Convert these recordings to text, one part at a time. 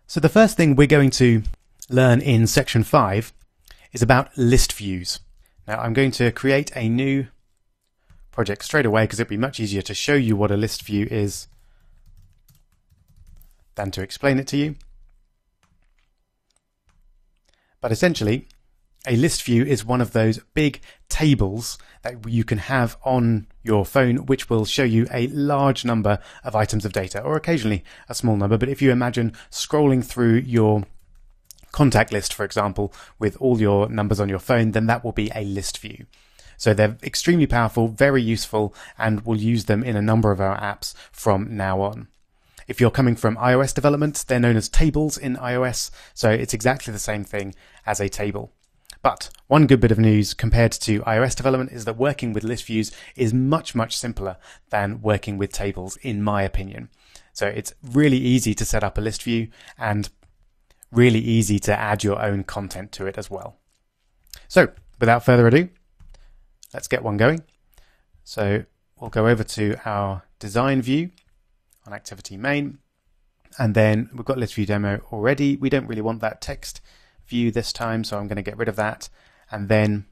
So the first thing we're going to learn in section 5 is about list views. Now I'm going to create a new project straight away because it'd be much easier to show you what a list view is than to explain it to you. But essentially, a list view is one of those big tables that you can have on your phone, which will show you a large number of items of data, or occasionally a small number. But if you imagine scrolling through your contact list, for example, with all your numbers on your phone, then that will be a list view. So they're extremely powerful, very useful, and we'll use them in a number of our apps from now on. If you're coming from iOS development, they're known as tables in iOS, so it's exactly the same thing as a table. But one good bit of news compared to iOS development is that working with list views is much, much simpler than working with tables, in my opinion. So it's really easy to set up a list view and really easy to add your own content to it as well. So without further ado, let's get one going. So we'll go over to our design view on activity main, and then we've got list view demo already. We don't really want that text view this time, so I'm going to get rid of that, and then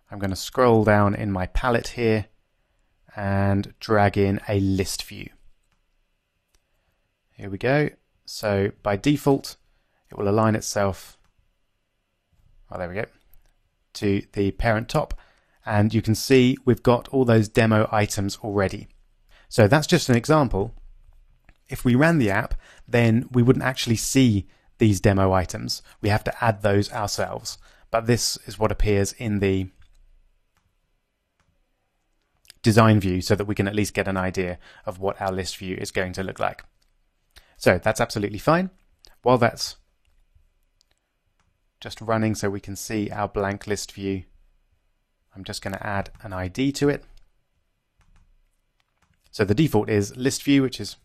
I'm going to scroll down in my palette here and drag in a list view. Here we go. So by default it will align itself, oh there we go, to the parent top, and you can see we've got all those demo items already. So that's just an example. If we ran the app, then we wouldn't actually see these demo items. We have to add those ourselves. But this is what appears in the design view so that we can at least get an idea of what our list view is going to look like. So that's absolutely fine. While that's just running so we can see our blank list view, I'm just going to add an ID to it. So the default is list view, which is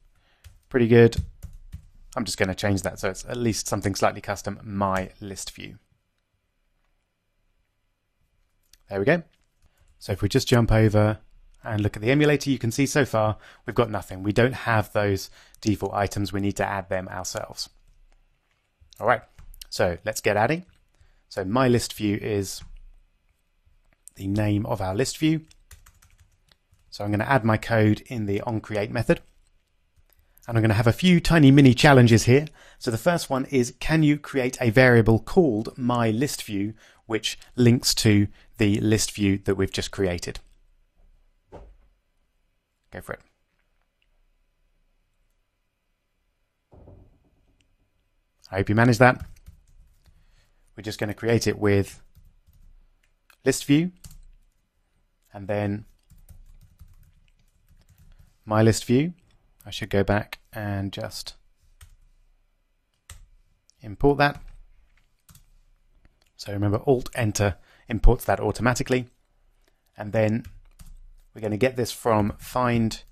pretty good. I'm just going to change that so it's at least something slightly custom, my list view. There we go. So if we just jump over and look at the emulator, you can see so far we've got nothing. We don't have those default items. We need to add them ourselves. All right, so let's get adding. So my list view is the name of our list view. So I'm going to add my code in the onCreate method. And I'm going to have a few tiny mini challenges here. So the first one is, can you create a variable called myListView which links to the list view that we've just created? Go for it. I hope you managed that. We're just going to create it with ListView and then myListView. I should go back and just import that. So remember, Alt-Enter imports that automatically. And then we're going to get this from find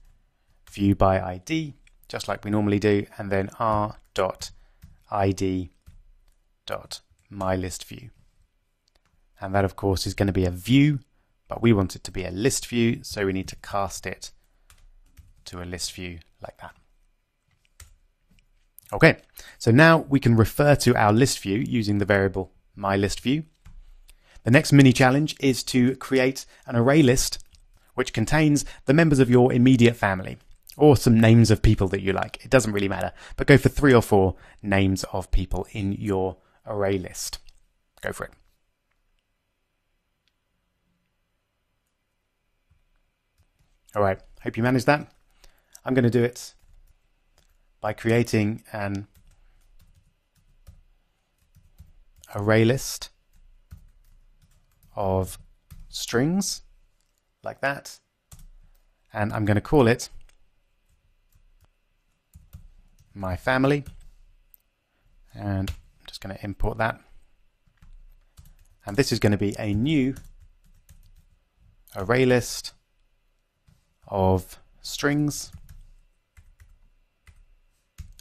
view by ID, just like we normally do, and then r.id.myListView. And that, of course, is going to be a view, but we want it to be a list view, so we need to cast it to a list view like that. Okay, so now we can refer to our list view using the variable myListView. The next mini challenge is to create an array list which contains the members of your immediate family, or some names of people that you like. It doesn't really matter, but go for 3 or 4 names of people in your array list. Go for it. All right, hope you managed that. I'm going to do it by creating an array list of strings like that, and I'm going to call it my family, and I'm just going to import that, and this is going to be a new array list of strings.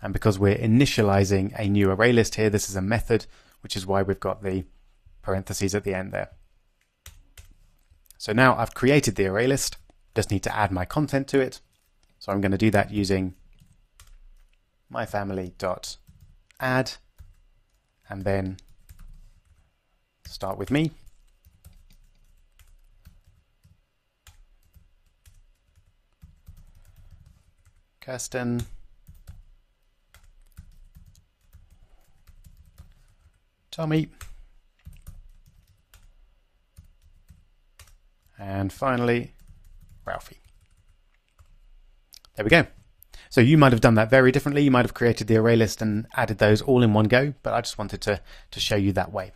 And because we're initializing a new array list here, this is a method, which is why we've got the parentheses at the end there. So now I've created the array list, just need to add my content to it. So I'm going to do that using myFamily.add add, and then start with me. Kirsten. Tommy. And finally, Ralphie. There we go. So you might have done that very differently. You might have created the array list and added those all in one go, but I just wanted to show you that way.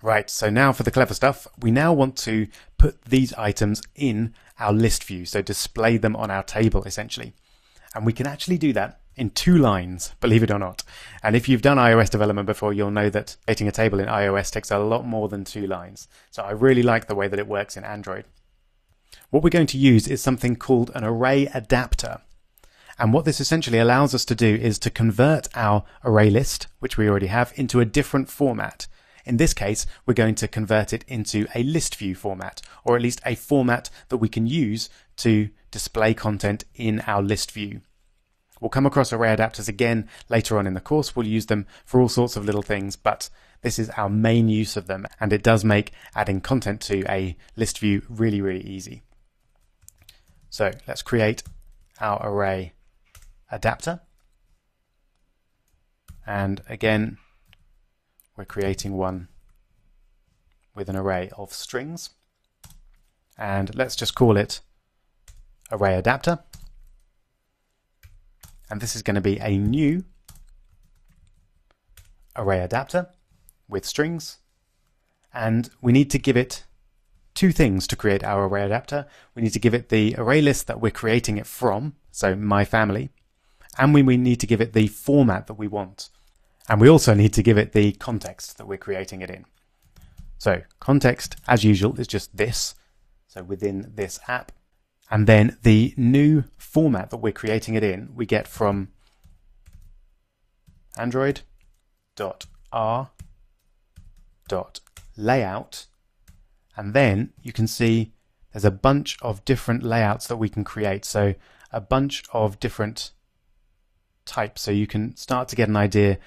Right, so now for the clever stuff. We now want to put these items in our list view, so display them on our table essentially. And we can actually do that in 2 lines, believe it or not. And if you've done iOS development before, you'll know that creating a table in iOS takes a lot more than 2 lines. So I really like the way that it works in Android. What we're going to use is something called an array adapter. And what this essentially allows us to do is to convert our array list, which we already have, into a different format. In this case, we're going to convert it into a list view format, or at least a format that we can use to display content in our list view. We'll come across array adapters again later on in the course. We'll use them for all sorts of little things, but this is our main use of them, and it does make adding content to a list view really, really easy. So let's create our array adapter. And again, we're creating one with an array of strings. And let's just call it array adapter. And this is going to be a new array adapter with strings. And we need to give it 2 things to create our array adapter. We need to give it the array list that we're creating it from, so my family. And we need to give it the format that we want. And we also need to give it the context that we're creating it in. So context, as usual, is just this. So within this app. And then the new format that we're creating it in, we get from android.r.layout. And then you can see there's a bunch of different layouts that we can create. So a bunch of different types. So you can start to get an idea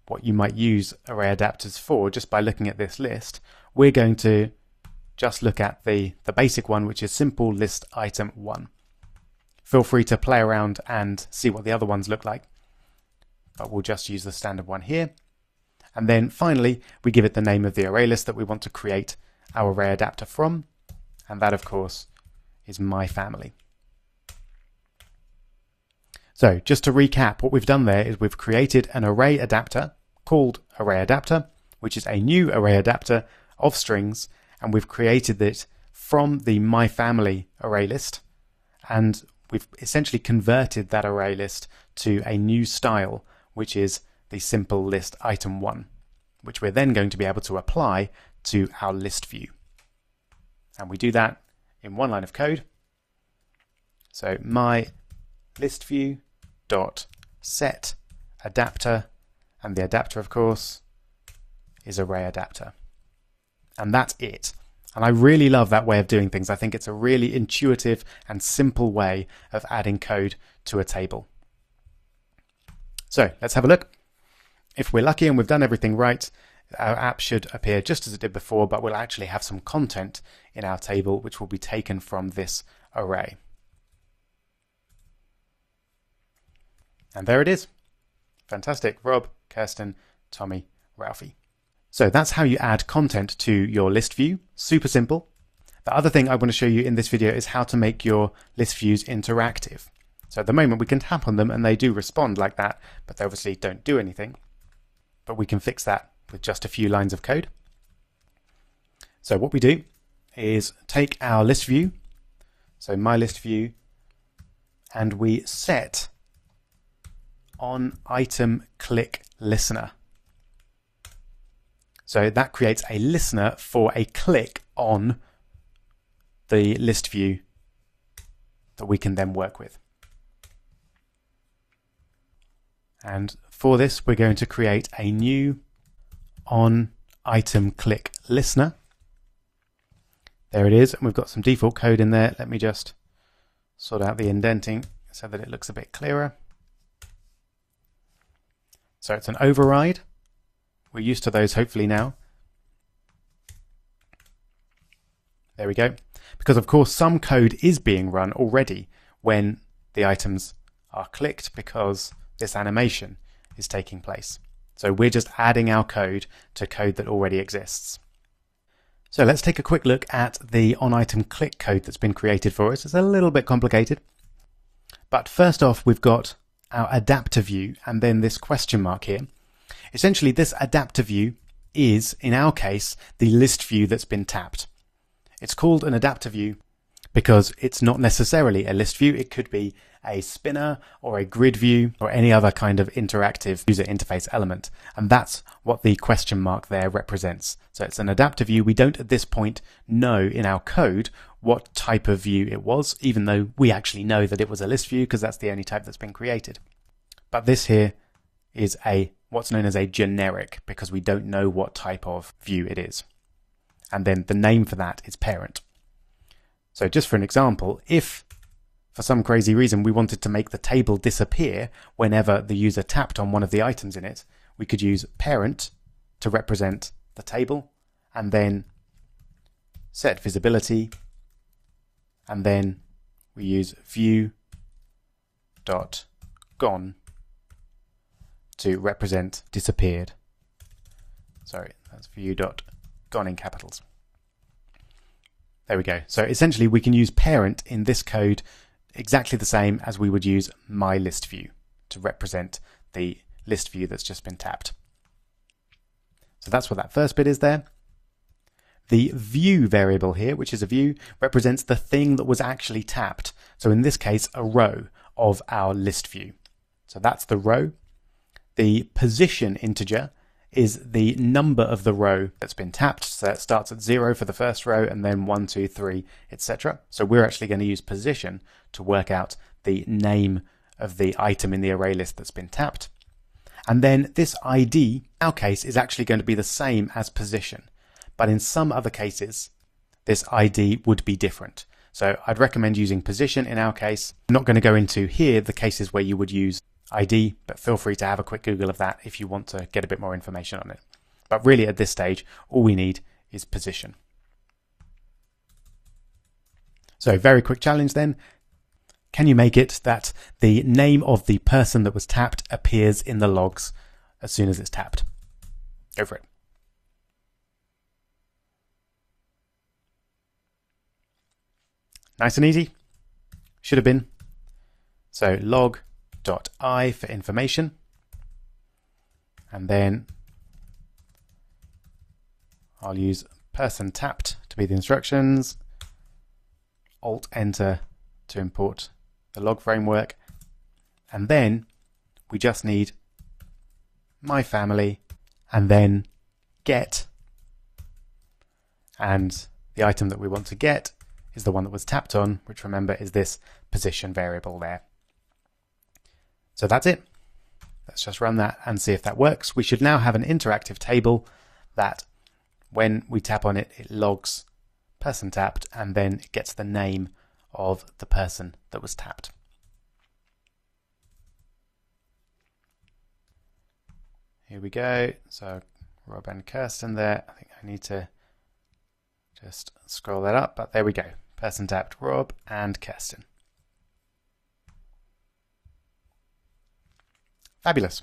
what you might use array adapters for just by looking at this list. We're going to just look at the basic one, which is simple list item 1. Feel free to play around and see what the other ones look like, but we'll just use the standard one here. And then finally, we give it the name of the array list that we want to create our array adapter from, and that of course is my family. So just to recap, what we've done there is we've created an array adapter called array adapter, which is a new array adapter of strings, and we've created it from the my family array list, and we've essentially converted that array list to a new style, which is the simple list item 1, which we're then going to be able to apply to our list view. And we do that in 1 line of code. So my list view dot set adapter, and the adapter of course is array adapter. And that's it. And I really love that way of doing things. I think it's a really intuitive and simple way of adding code to a table. So let's have a look. If we're lucky and we've done everything right, our app should appear just as it did before, but we'll actually have some content in our table which will be taken from this array. And there it is. Fantastic. Rob, Kirsten, Tommy, Ralphie. So that's how you add content to your list view. Super simple. The other thing I want to show you in this video is how to make your list views interactive. So at the moment we can tap on them and they do respond like that, but they obviously don't do anything. But we can fix that with just a few lines of code. So what we do is take our list view, so my list view, and we set on item click listener. So that creates a listener for a click on the list view that we can then work with. And for this, we're going to create a new on item click listener. There it is. And we've got some default code in there. Let me just sort out the indenting so that it looks a bit clearer. So it's an override. We're used to those hopefully now. There we go. Because of course some code is being run already when the items are clicked because this animation is taking place. So we're just adding our code to code that already exists. So let's take a quick look at the on-item click code that's been created for us. It's a little bit complicated. But first off, we've got our adapter view and then this question mark here. Essentially, this adapter view is, in our case, the list view that's been tapped. It's called an adapter view because it's not necessarily a list view. It could be a spinner or a grid view or any other kind of interactive user interface element. And that's what the question mark there represents. So it's an adapter view. We don't at this point know in our code what type of view it was, even though we actually know that it was a list view because that's the only type that's been created. But this here is what's known as a generic because we don't know what type of view it is. And then the name for that is parent. So just for an example, if for some crazy reason we wanted to make the table disappear whenever the user tapped on one of the items in it, we could use parent to represent the table and then set visibility, and then we use view.gone to represent disappeared. Sorry, that's view.gone in capitals. There we go. So essentially we can use parent in this code exactly the same as we would use my list view to represent the list view that's just been tapped. So that's what that first bit is there. The view variable here, which is a view, represents the thing that was actually tapped. So in this case, a row of our list view. So that's the row. The position integer is the number of the row that's been tapped. So it starts at 0 for the first row and then 1, 2, 3, etc. So we're actually going to use position to work out the name of the item in the array list that's been tapped. And then this ID, in our case, is actually going to be the same as position. But in some other cases, this ID would be different. So I'd recommend using position in our case. I'm not going to go into here the cases where you would use ID, but feel free to have a quick Google of that if you want to get a bit more information on it. But really at this stage, all we need is position. So very quick challenge then. Can you make it that the name of the person that was tapped appears in the logs as soon as it's tapped? Go for it. Nice and easy. Should have been. So log.i for information. And then I'll use person tapped to be the instructions. Alt enter to import the log framework. And then we just need my family and then get. And the item that we want to get is the one that was tapped on, which remember is this position variable there. So that's it. Let's just run that and see if that works. We should now have an interactive table that when we tap on it, it logs person tapped and then it gets the name of the person that was tapped. Here we go. So Rob and Kirsten there. I think I need to just scroll that up, but there we go. Person tapped Rob and Kirsten. Fabulous.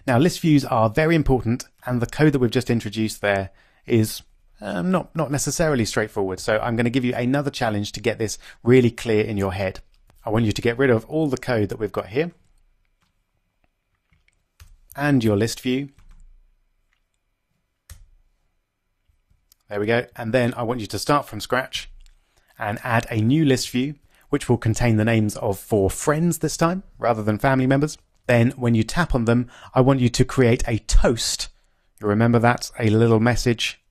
Now list views are very important and the code that we've just introduced there is not necessarily straightforward. So I'm going to give you another challenge to get this really clear in your head. I want you to get rid of all the code that we've got here and your list view. There we go. And then I want you to start from scratch and add a new list view, which will contain the names of 4 friends this time, rather than family members. Then when you tap on them, I want you to create a toast. You remember that, a little message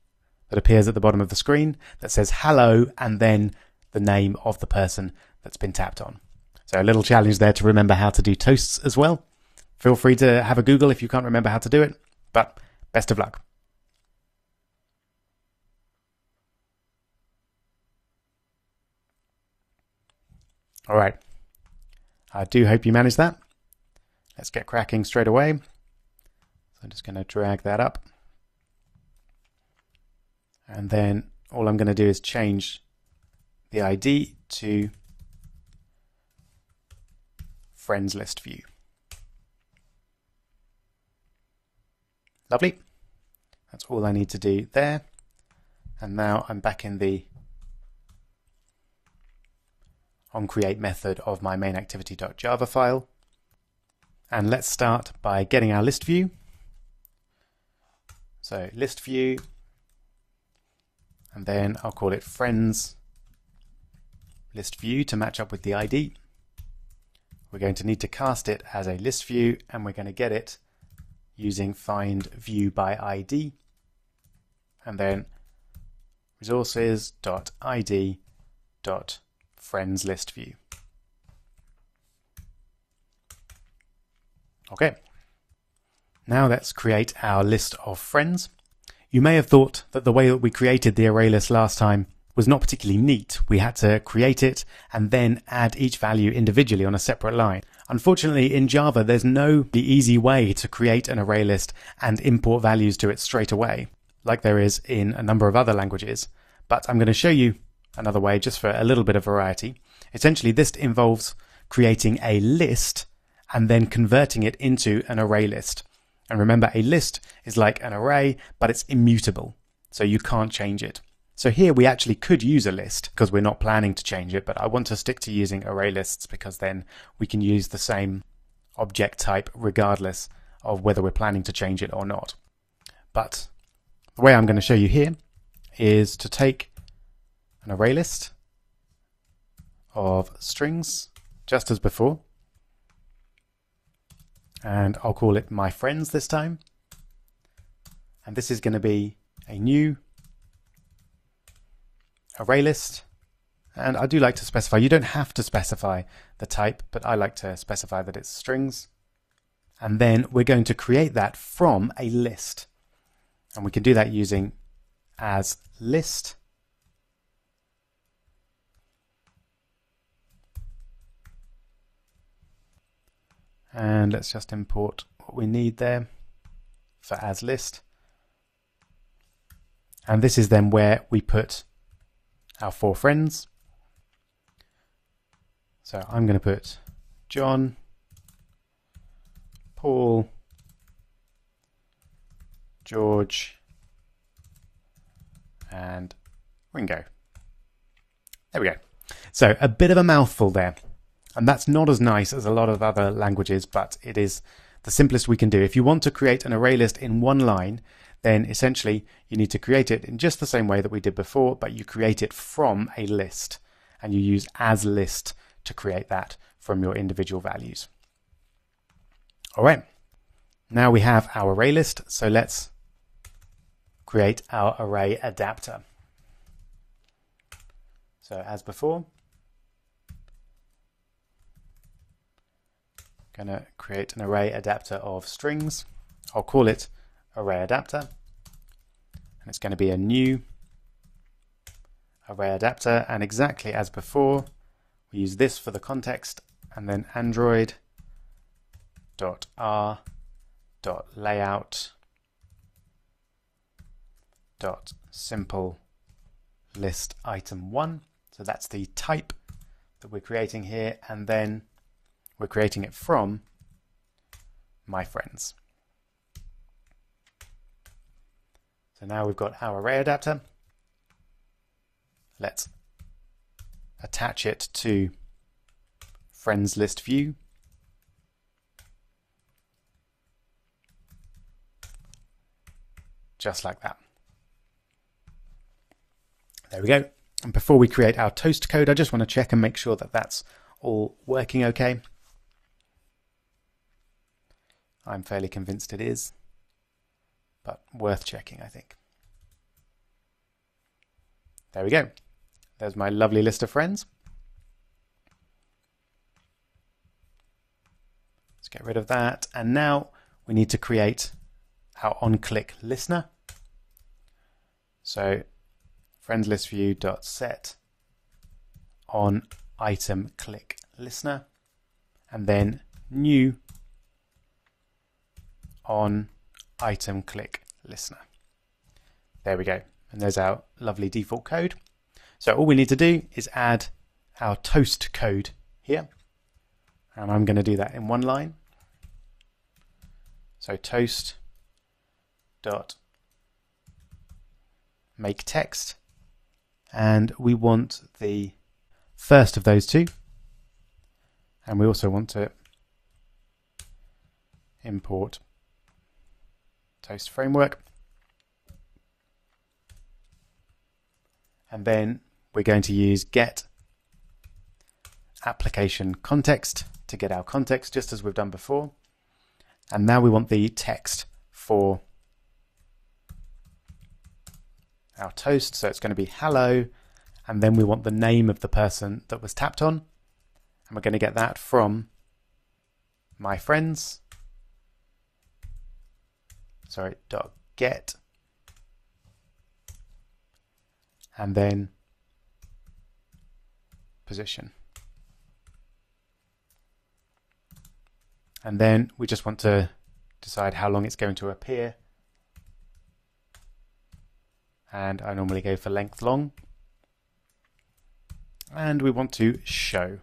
that appears at the bottom of the screen that says hello and then the name of the person that's been tapped on. So a little challenge there to remember how to do toasts as well. Feel free to have a Google if you can't remember how to do it, but best of luck. All right, I do hope you managed that. Let's get cracking straight away. I'm just going to drag that up. And then all I'm going to do is change the ID to friends list view. Lovely. That's all I need to do there. And now I'm back in the onCreate method of my main activity.java file. And let's start by getting our list view. So list view, and then I'll call it friends list view to match up with the ID. We're going to need to cast it as a list view, and we're going to get it using find view by ID, and then resources.id.friends list view. Okay, now let's create our list of friends. You may have thought that the way that we created the array list last time was not particularly neat. We had to create it and then add each value individually on a separate line. Unfortunately, in Java, there's no easy way to create an array list and import values to it straight away, like there is in a number of other languages. But I'm going to show you another way just for a little bit of variety. Essentially, this involves creating a list and then converting it into an array list. And remember, a list is like an array, but it's immutable, so you can't change it. So here we actually could use a list because we're not planning to change it, but I want to stick to using array lists because then we can use the same object type regardless of whether we're planning to change it or not. But the way I'm going to show you here is to take an array list of strings, just as before, and I'll call it my friends this time. And this is going to be a new array list. And I do like to specify, you don't have to specify the type, but I like to specify that it's strings. And then we're going to create that from a list. And we can do that using as list. And let's just import what we need there for as list. And this is then where we put our 4 friends. So I'm going to put John, Paul, George, and Ringo. There we go. So a bit of a mouthful there. And that's not as nice as a lot of other languages, but it is the simplest we can do. If you want to create an array list in one line, then essentially you need to create it in just the same way that we did before, but you create it from a list. And you use as list to create that from your individual values. All right, now we have our array list, so let's create our array adapter. So as before, going to create an array adapter of strings. I'll call it array adapter, and it's going to be a new array adapter, and exactly as before we use this for the context, and then android.r.layout.simple list item 1. So that's the type that we're creating here, and then we're creating it from my friends. So now we've got our array adapter. Let's attach it to friends list view. Just like that. There we go. And before we create our toast code, I just want to check and make sure that that's all working okay. I'm fairly convinced it is, but worth checking, I think. There we go. There's my lovely list of friends. Let's get rid of that. And now we need to create our on-click listener. So friends list view dot set on item click listener, and then new on item click listener. There we go. And there's our lovely default code. So all we need to do is add our toast code here. And I'm going to do that in one line. So toast dot make text. And we want the first of those two. And we also want to import toast framework. And then we're going to use get application context to get our context, just as we've done before. And now we want the text for our toast. So it's going to be hello. And then we want the name of the person that was tapped on. And we're going to get that from my friends. Sorry, dot get. And then position. And then we just want to decide how long it's going to appear. And I normally go for length long. And we want to show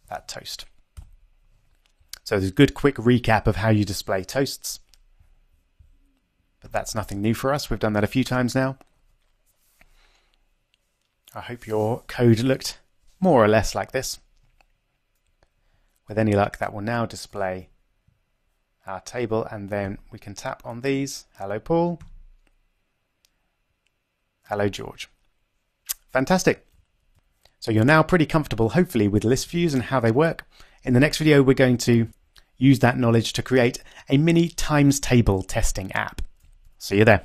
that toast. So there's a good quick recap of how you display toasts. But that's nothing new for us. We've done that a few times now. I hope your code looked more or less like this. With any luck, that will now display our table, and then we can tap on these. Hello, Paul. Hello, George. Fantastic. So you're now pretty comfortable, hopefully, with list views and how they work. In the next video, we're going to use that knowledge to create a mini times table testing app. See you there.